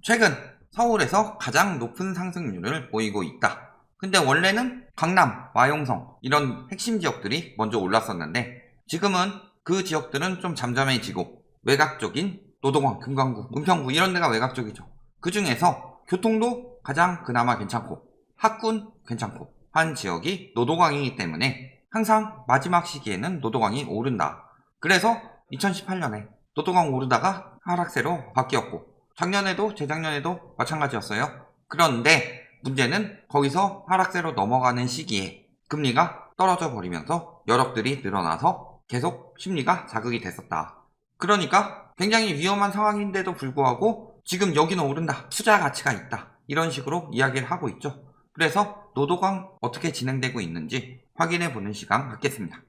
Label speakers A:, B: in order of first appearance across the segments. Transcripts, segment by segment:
A: 최근 서울에서 가장 높은 상승률을 보이고 있다. 근데 원래는 강남, 마용성 이런 핵심 지역들이 먼저 올랐었는데 지금은 그 지역들은 좀 잠잠해지고 외곽 쪽인 노동원, 금강구, 은평구 이런 데가 외곽 쪽이죠. 그 중에서 교통도 가장 그나마 괜찮고 학군 괜찮고 한 지역이 노도강이기 때문에 항상 마지막 시기에는 노도강이 오른다. 그래서 2018년에 노도강 오르다가 하락세로 바뀌었고 작년에도 재작년에도 마찬가지였어요. 그런데 문제는 거기서 하락세로 넘어가는 시기에 금리가 떨어져 버리면서 여력들이 늘어나서 계속 심리가 자극이 됐었다. 그러니까 굉장히 위험한 상황인데도 불구하고 지금 여기는 오른다, 투자 가치가 있다, 이런 식으로 이야기를 하고 있죠. 그래서 노도강 어떻게 진행되고 있는지 확인해 보는 시간 갖겠습니다.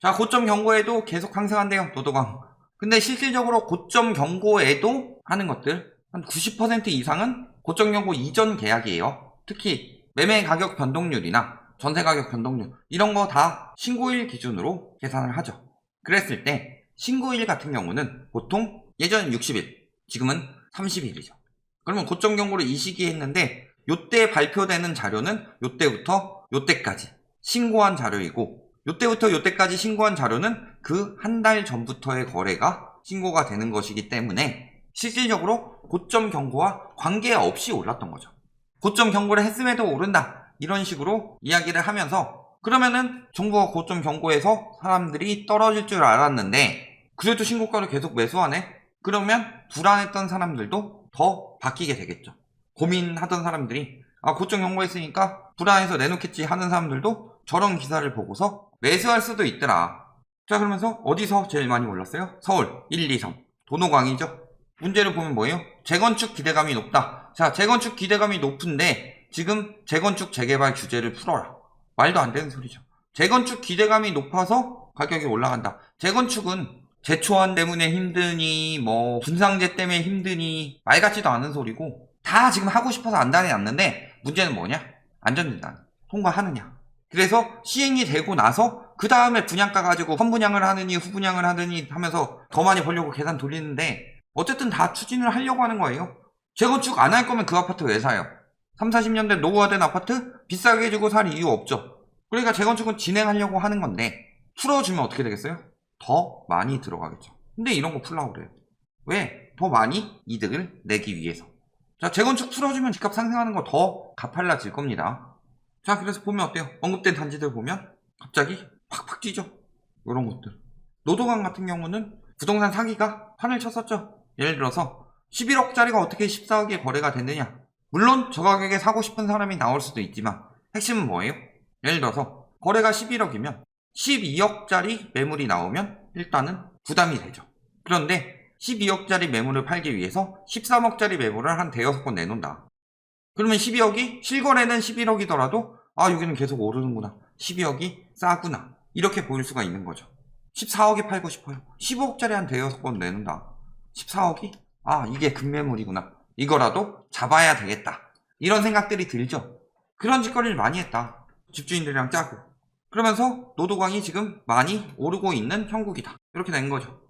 A: 자, 고점 경고에도 계속 상승한대요, 노도강. 근데 실질적으로 고점 경고에도 하는 것들 한 90% 이상은 고점 경고 이전 계약이에요. 특히 매매 가격 변동률이나 전세 가격 변동률 이런 거 다 신고일 기준으로 계산을 하죠. 그랬을 때 신고일 같은 경우는 보통 예전엔 60일, 지금은 30일이죠. 그러면 고점 경고를 이 시기에 했는데 요때 발표되는 자료는 요때부터 요때까지 신고한 자료이고 요때부터 요때까지 신고한 자료는 그 한 달 전부터의 거래가 신고가 되는 것이기 때문에 실질적으로 고점 경고와 관계없이 올랐던 거죠. 고점 경고를 했음에도 오른다, 이런 식으로 이야기를 하면서 그러면은 정부가 고점 경고에서 사람들이 떨어질 줄 알았는데 그래도 신고가를 계속 매수하네? 그러면 불안했던 사람들도 더 바뀌게 되겠죠. 고민하던 사람들이 고점 경고했으니까 불안해서 내놓겠지 하는 사람들도 저런 기사를 보고서 매수할 수도 있더라. 자, 그러면서 어디서 제일 많이 올랐어요? 서울 1, 2, 3 도노강이죠. 문제를 보면 뭐예요? 재건축 기대감이 높다. 자, 재건축 기대감이 높은데 지금 재건축 재개발 규제를 풀어라. 말도 안 되는 소리죠. 재건축 기대감이 높아서 가격이 올라간다. 재건축은 제초안 때문에 힘드니 뭐 분상제 때문에 힘드니 말 같지도 않은 소리고 다 지금 하고 싶어서 안달이 났는데 문제는 뭐냐? 안전진단 통과하느냐. 그래서 시행이 되고 나서 그 다음에 분양가 가지고 선분양을 하느니 후분양을 하느니 하면서 더 많이 벌려고 계산 돌리는데 어쨌든 다 추진을 하려고 하는 거예요. 재건축 안 할 거면 그 아파트 왜 사요? 3, 40년대 노후화된 아파트 비싸게 주고 살 이유 없죠. 그러니까 재건축은 진행하려고 하는 건데 풀어주면 어떻게 되겠어요? 더 많이 들어가겠죠. 근데 이런 거 풀라고 그래요. 왜? 더 많이 이득을 내기 위해서. 자, 재건축 풀어주면 집값 상승하는 거 더 가팔라질 겁니다. 자, 그래서 보면 어때요? 언급된 단지들 보면 갑자기 팍팍 뛰죠. 이런 것들. 노도강 같은 경우는 부동산 사기가 판을 쳤었죠. 예를 들어서 11억짜리가 어떻게 14억에 거래가 됐느냐. 물론 저 가격에 사고 싶은 사람이 나올 수도 있지만 핵심은 뭐예요? 예를 들어서 거래가 11억이면 12억짜리 매물이 나오면 일단은 부담이 되죠. 그런데 12억짜리 매물을 팔기 위해서 13억짜리 매물을 한 대여섯 번 내놓는다. 그러면 12억이 실거래는 11억이더라도 여기는 계속 오르는구나, 12억이 싸구나, 이렇게 보일 수가 있는 거죠. 14억에 팔고 싶어요. 15억짜리 한 대여섯 번 내는다. 14억이 이게 급매물이구나, 이거라도 잡아야 되겠다, 이런 생각들이 들죠. 그런 짓거리를 많이 했다, 집주인들이랑 짜고. 그러면서 노도강이 지금 많이 오르고 있는 형국이다, 이렇게 된 거죠.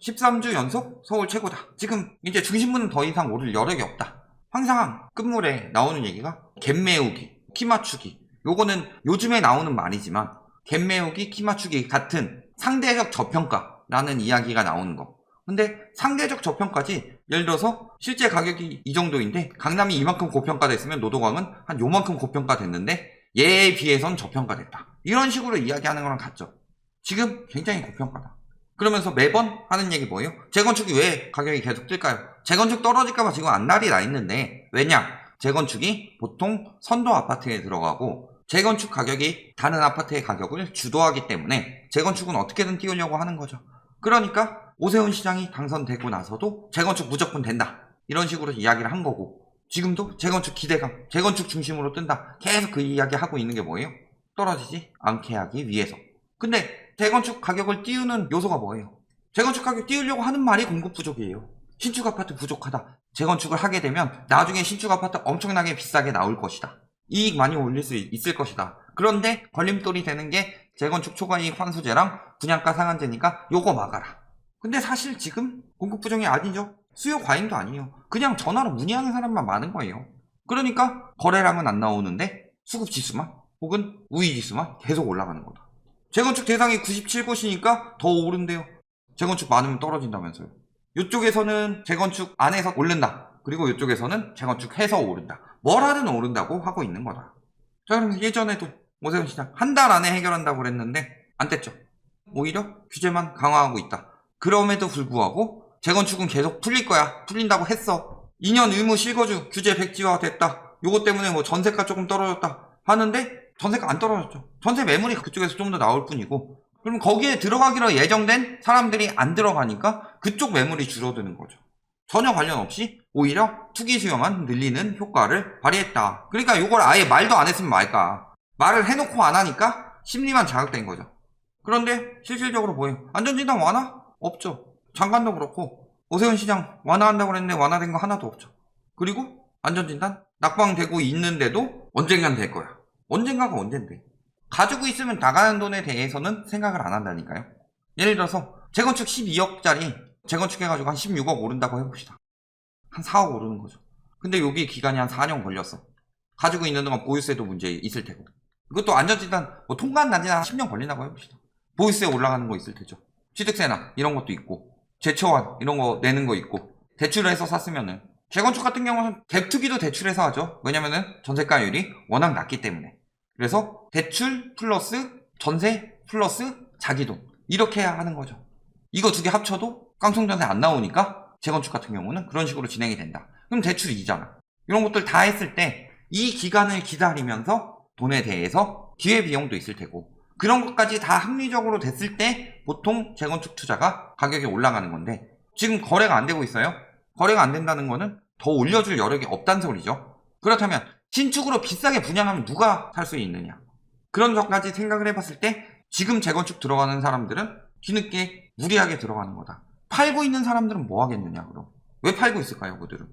A: 13주 연속 서울 최고다. 지금 이제 중심부는 더 이상 오를 여력이 없다. 항상 끝물에 나오는 얘기가 갭 메우기, 키 맞추기. 요거는 요즘에 나오는 말이지만 갭 메우기, 키 맞추기 같은 상대적 저평가라는 이야기가 나오는 거. 근데 상대적 저평가지, 예를 들어서 실제 가격이 이 정도인데 강남이 이만큼 고평가됐으면 노도강은 한 요만큼 고평가됐는데 얘에 비해선 저평가됐다, 이런 식으로 이야기하는 거랑 같죠. 지금 굉장히 고평가다. 그러면서 매번 하는 얘기 뭐예요? 재건축이 왜 가격이 계속 뜰까요? 재건축 떨어질까봐 지금 안달이 나 있는데, 왜냐? 재건축이 보통 선도 아파트에 들어가고 재건축 가격이 다른 아파트의 가격을 주도하기 때문에 재건축은 어떻게든 띄우려고 하는 거죠. 그러니까 오세훈 시장이 당선되고 나서도 재건축 무조건 된다, 이런 식으로 이야기를 한 거고, 지금도 재건축 기대감, 재건축 중심으로 뜬다, 계속 그 이야기 하고 있는 게 뭐예요? 떨어지지 않게 하기 위해서. 근데 재건축 가격을 띄우는 요소가 뭐예요? 재건축 가격 띄우려고 하는 말이 공급 부족이에요. 신축 아파트 부족하다. 재건축을 하게 되면 나중에 신축 아파트 엄청나게 비싸게 나올 것이다. 이익 많이 올릴 수 있을 것이다. 그런데 걸림돌이 되는 게 재건축 초과이익 환수제랑 분양가 상한제니까 요거 막아라. 근데 사실 지금 공급 부족이 아니죠. 수요 과잉도 아니에요. 그냥 전화로 문의하는 사람만 많은 거예요. 그러니까 거래량은 안 나오는데 수급 지수만 혹은 우위 지수만 계속 올라가는 거다. 재건축 대상이 97곳이니까 더 오른대요. 재건축 많으면 떨어진다면서요. 이쪽에서는 재건축 안 해서 오른다. 그리고 이쪽에서는 재건축해서 오른다. 뭘 하든 오른다고 하고 있는 거다. 자, 그럼 예전에도 오세훈 시장 한 달 안에 해결한다고 그랬는데 안 됐죠. 오히려 규제만 강화하고 있다. 그럼에도 불구하고 재건축은 계속 풀릴 거야. 풀린다고 했어. 2년 의무 실거주 규제 백지화 됐다. 요것 때문에 뭐 전세가 조금 떨어졌다 하는데 전세가 안 떨어졌죠. 전세 매물이 그쪽에서 좀 더 나올 뿐이고, 그럼 거기에 들어가기로 예정된 사람들이 안 들어가니까 그쪽 매물이 줄어드는 거죠. 전혀 관련 없이 오히려 투기 수요만 늘리는 효과를 발휘했다. 그러니까 이걸 아예 말도 안 했으면 말까. 말을 해놓고 안 하니까 심리만 자극된 거죠. 그런데 실질적으로 뭐예요? 안전진단 완화? 없죠. 장관도 그렇고 오세훈 시장 완화한다고 그랬는데 완화된 거 하나도 없죠. 그리고 안전진단 낙방되고 있는데도 언젠간 될 거야. 언젠가가 언젠데. 가지고 있으면 나가는 돈에 대해서는 생각을 안 한다니까요. 예를 들어서 재건축 12억짜리 재건축해가지고 한 16억 오른다고 해봅시다. 한 4억 오르는 거죠. 근데 여기 기간이 한 4년 걸렸어. 가지고 있는 동안 보유세도 문제 있을 테고. 이것도 안전진단 뭐 통과한 날이 한 10년 걸린다고 해봅시다. 보유세 올라가는 거 있을 테죠. 취득세나 이런 것도 있고 재초안 이런 거 내는 거 있고 대출해서 샀으면은 재건축 같은 경우는 갭투기도 대출해서 하죠. 왜냐면은 전세가율이 워낙 낮기 때문에. 그래서 대출 플러스 전세 플러스 자기돈 이렇게 해야 하는 거죠. 이거 두 개 합쳐도 깡통전세 안 나오니까 재건축 같은 경우는 그런 식으로 진행이 된다. 그럼 대출이 이잖아. 이런 것들 다 했을 때 이 기간을 기다리면서 돈에 대해서 기회비용도 있을 테고 그런 것까지 다 합리적으로 됐을 때 보통 재건축 투자가 가격이 올라가는 건데 지금 거래가 안 되고 있어요. 거래가 안 된다는 거는 더 올려줄 여력이 없다는 소리죠. 그렇다면 신축으로 비싸게 분양하면 누가 살 수 있느냐. 그런 것까지 생각을 해봤을 때 지금 재건축 들어가는 사람들은 뒤늦게 무리하게 들어가는 거다. 팔고 있는 사람들은 뭐 하겠느냐 그럼. 왜 팔고 있을까요 그들은.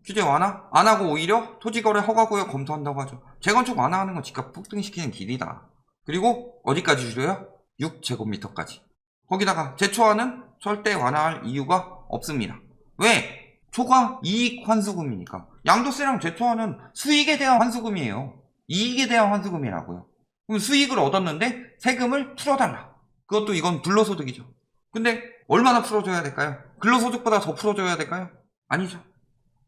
A: 규제 완화? 안 하고 오히려 토지거래 허가구역 검토한다고 하죠. 재건축 완화하는 건 집값 폭등시키는 길이다. 그리고 어디까지 줄여요? 6제곱미터까지. 거기다가 재초안은 절대 완화할 이유가 없습니다. 왜? 초과 이익 환수금이니까. 양도세랑 재초안은 수익에 대한 환수금이에요. 이익에 대한 환수금이라고요. 그럼 수익을 얻었는데 세금을 풀어달라. 그것도 이건 불로소득이죠. 근데 얼마나 풀어줘야 될까요? 근로소득보다 더 풀어줘야 될까요? 아니죠.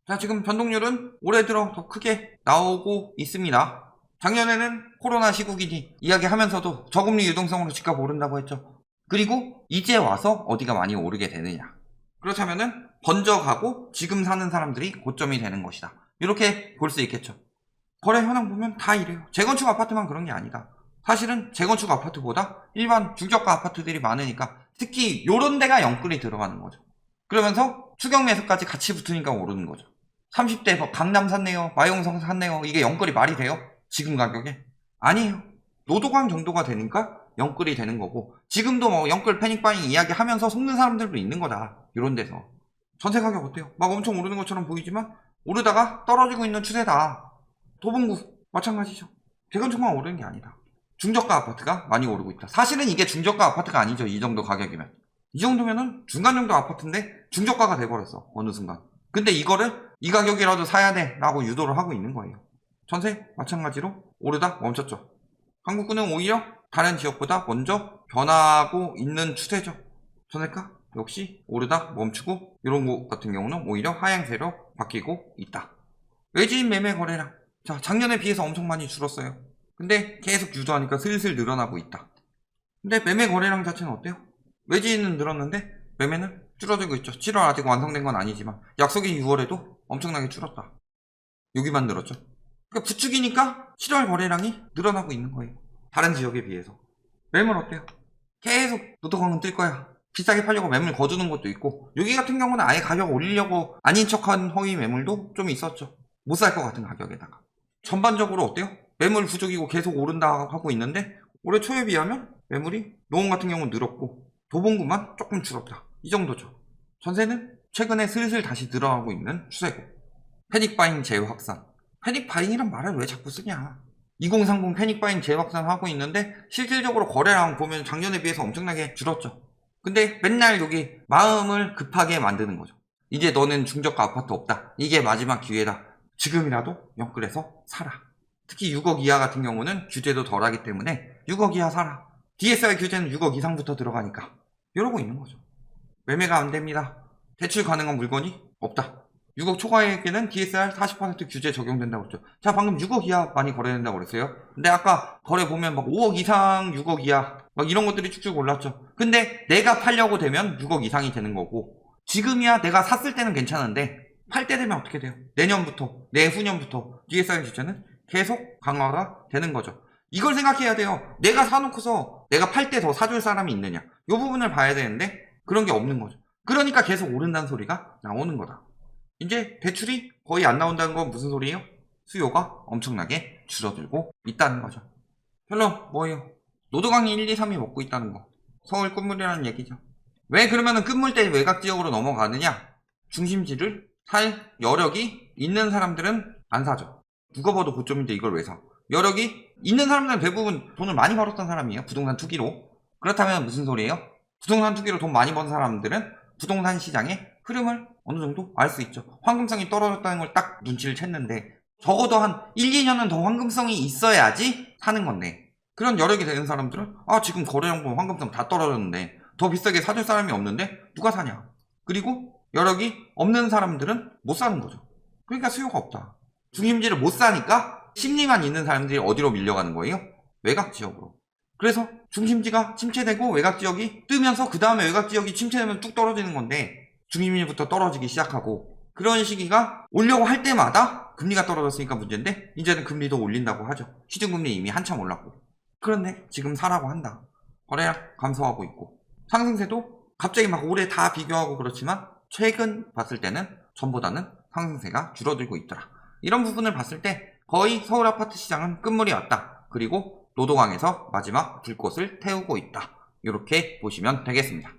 A: 자, 지금 변동률은 올해 들어 더 크게 나오고 있습니다. 작년에는 코로나 시국이니 이야기하면서도 저금리 유동성으로 집값 오른다고 했죠. 그리고 이제 와서 어디가 많이 오르게 되느냐. 그렇다면은 번져가고 지금 사는 사람들이 고점이 되는 것이다. 이렇게 볼 수 있겠죠. 거래 현황 보면 다 이래요. 재건축 아파트만 그런 게 아니다. 사실은 재건축 아파트보다 일반 중저가 아파트들이 많으니까 특히 요런 데가 영끌이 들어가는 거죠. 그러면서 추경 매수까지 같이 붙으니까 오르는 거죠. 30대 강남 샀네요. 마용성 샀네요. 이게 영끌이 말이 돼요? 지금 가격에? 아니에요. 노도강 정도가 되니까 영끌이 되는 거고 지금도 뭐 영끌 패닉바잉 이야기하면서 속는 사람들도 있는 거다. 이런 데서. 전세 가격 어때요? 막 엄청 오르는 것처럼 보이지만 오르다가 떨어지고 있는 추세다. 도봉구 마찬가지죠. 재건축만 오르는 게 아니다. 중저가 아파트가 많이 오르고 있다. 사실은 이게 중저가 아파트가 아니죠. 이 정도 가격이면. 이 정도면은 중간 정도 아파트인데 중저가가 돼버렸어. 어느 순간. 근데 이거를 이 가격이라도 사야 돼 라고 유도를 하고 있는 거예요. 전세 마찬가지로 오르다 멈췄죠. 한국은은 오히려 다른 지역보다 먼저 변하고 있는 추세죠. 전세가 역시 오르다 멈추고 이런 거 같은 경우는 오히려 하향세로 바뀌고 있다. 외지인 매매 거래량. 자, 작년에 비해서 엄청 많이 줄었어요. 근데 계속 유도하니까 슬슬 늘어나고 있다. 근데 매매 거래량 자체는 어때요? 외지인은 늘었는데 매매는 줄어들고 있죠. 7월 아직 완성된 건 아니지만 약속인 6월에도 엄청나게 줄었다. 여기만 늘었죠. 그러니까 부축이니까 7월 거래량이 늘어나고 있는 거예요. 다른 지역에 비해서. 매물 어때요? 계속 노토강은 뜰 거야. 비싸게 팔려고 매물 거두는 것도 있고 여기 같은 경우는 아예 가격 올리려고 아닌 척한 허위 매물도 좀 있었죠. 못 살 것 같은 가격에다가. 전반적으로 어때요? 매물 부족이고 계속 오른다 하고 있는데 올해 초에 비하면 매물이 노원 같은 경우는 늘었고 도봉구만 조금 줄었다. 이 정도죠. 전세는 최근에 슬슬 다시 늘어나고 있는 추세고 패닉바잉 재확산. 패닉바잉이란 말을 왜 자꾸 쓰냐. 2030 패닉바잉 재확산 하고 있는데 실질적으로 거래량 보면 작년에 비해서 엄청나게 줄었죠. 근데 맨날 여기 마음을 급하게 만드는 거죠. 이제 너는 중저가 아파트 없다. 이게 마지막 기회다. 지금이라도 영끌해서 살아. 특히 6억 이하 같은 경우는 규제도 덜하기 때문에 6억 이하 사라. DSR 규제는 6억 이상부터 들어가니까. 이러고 있는 거죠. 매매가 안 됩니다. 대출 가능한 물건이 없다. 6억 초과액에는 DSR 40% 규제 적용된다고 그랬죠. 자, 방금 6억 이하 많이 거래된다고 그랬어요. 근데 아까 거래 보면 막 5억 이상, 6억 이하 막 이런 것들이 쭉쭉 올랐죠. 근데 내가 팔려고 되면 6억 이상이 되는 거고, 지금이야 내가 샀을 때는 괜찮은데 팔 때 되면 어떻게 돼요? 내년부터, 내후년부터 DSR 규제는 계속 강화가 되는 거죠. 이걸 생각해야 돼요. 내가 사놓고서 내가 팔 때 더 사줄 사람이 있느냐, 이 부분을 봐야 되는데 그런 게 없는 거죠. 그러니까 계속 오른다는 소리가 나오는 거다. 이제 대출이 거의 안 나온다는 건 무슨 소리예요? 수요가 엄청나게 줄어들고 있다는 거죠. 결론 뭐예요? 노도강이 1, 2, 3이 먹고 있다는 거. 서울 끝물이라는 얘기죠. 왜 그러면은 끝물대 외곽 지역으로 넘어가느냐? 중심지를 살 여력이 있는 사람들은 안 사죠. 누가 봐도 고점인데 이걸 왜 사? 여력이 있는 사람들은 대부분 돈을 많이 벌었던 사람이에요. 부동산 투기로. 그렇다면 무슨 소리예요? 부동산 투기로 돈 많이 번 사람들은 부동산 시장의 흐름을 어느 정도 알 수 있죠. 황금성이 떨어졌다는 걸 딱 눈치를 챘는데 적어도 한 1, 2년은 더 황금성이 있어야지 사는 건데, 그런 여력이 되는 사람들은 지금 거래량도 황금성 다 떨어졌는데 더 비싸게 사줄 사람이 없는데 누가 사냐. 그리고 여력이 없는 사람들은 못 사는 거죠. 그러니까 수요가 없다. 중심지를 못 사니까 심리만 있는 사람들이 어디로 밀려가는 거예요? 외곽 지역으로. 그래서 중심지가 침체되고 외곽 지역이 뜨면서 그 다음에 외곽 지역이 침체되면 뚝 떨어지는 건데, 중심지부터 떨어지기 시작하고, 그런 시기가 오려고 할 때마다 금리가 떨어졌으니까 문제인데 이제는 금리도 올린다고 하죠. 시중금리 이미 한참 올랐고. 그런데 지금 사라고 한다. 거래량 감소하고 있고, 상승세도 갑자기 막 올해 다 비교하고 그렇지만 최근 봤을 때는 전보다는 상승세가 줄어들고 있더라. 이런 부분을 봤을 때 거의 서울 아파트 시장은 끝물이 왔다. 그리고 노도강에서 마지막 불꽃을 태우고 있다. 이렇게 보시면 되겠습니다.